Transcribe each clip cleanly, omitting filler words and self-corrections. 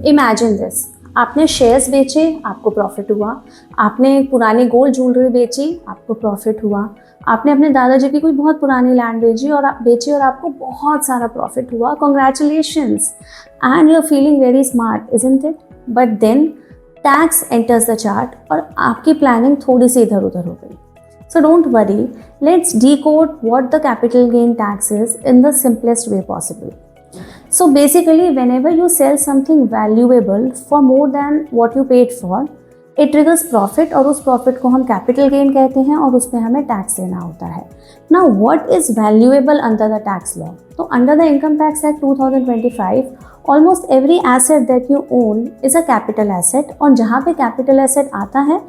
Imagine this, आपने shares बेचे, आपको प्रॉफिट हुआ। आपने पुरानी गोल्ड ज्वेलरी बेची, आपको प्रॉफिट हुआ। आपने अपने दादाजी की कोई बहुत पुरानी लैंड बेची और आपको बहुत सारा प्रॉफिट हुआ। Congratulations, and you are feeling very smart, isn't it? But then tax enters the chart और आपकी प्लानिंग थोड़ी सी इधर उधर हो गई। So don't worry, let's decode what the capital gain tax is in the simplest way possible. So basically, whenever you sell something valuable for more than what you paid for, it triggers profit और उस profit को हम capital gain कहते हैं और उसमें हमें tax देना होता है. Now, what is valuable under the tax law? So under the Income Tax Act 2025, almost every asset that you own is a capital asset और जहाँ पे capital asset आता है,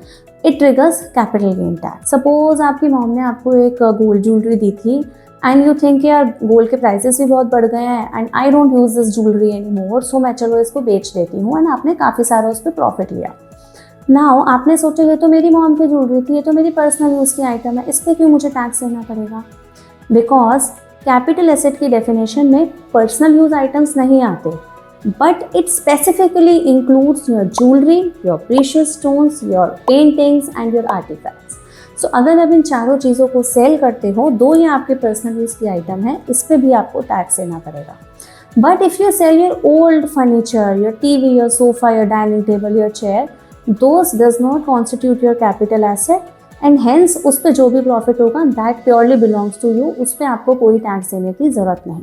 it triggers capital gain tax. Suppose आपकी mom ने आपको एक gold jewellery दी थी एंड यू थिंक यार गोल्ड के प्राइसेस भी बहुत बढ़ गए हैं and I don't use this jewellery any more, so मैं चलो इसको बेच देती हूँ एंड आपने काफ़ी सारा उस पर प्रॉफिट लिया। नाउ आपने सोचा ये तो मेरी मॉम की ज्वेलरी थी, ये तो मेरी पर्सनल यूज़ की आइटम है, इस पर क्यों मुझे टैक्स देना पड़ेगा? बिकॉज कैपिटल एसेट की डेफिनेशन में पर्सनल यूज आइटम्स नहीं आते, but it specifically includes your jewellery, your precious stones, your paintings and your artefacts. So अगर आप इन चारों चीज़ों को सेल करते हो, दो ये आपके पर्सनल यूज़ की आइटम है, इस पर भी आपको टैक्स देना पड़ेगा। But if you sell your old furniture, your TV, your sofa, your dining table, your chair, those does not constitute your capital asset and hence उस पर जो भी प्रॉफिट होगा that purely belongs to you, उस पर आपको कोई tax देने की ज़रूरत नहीं।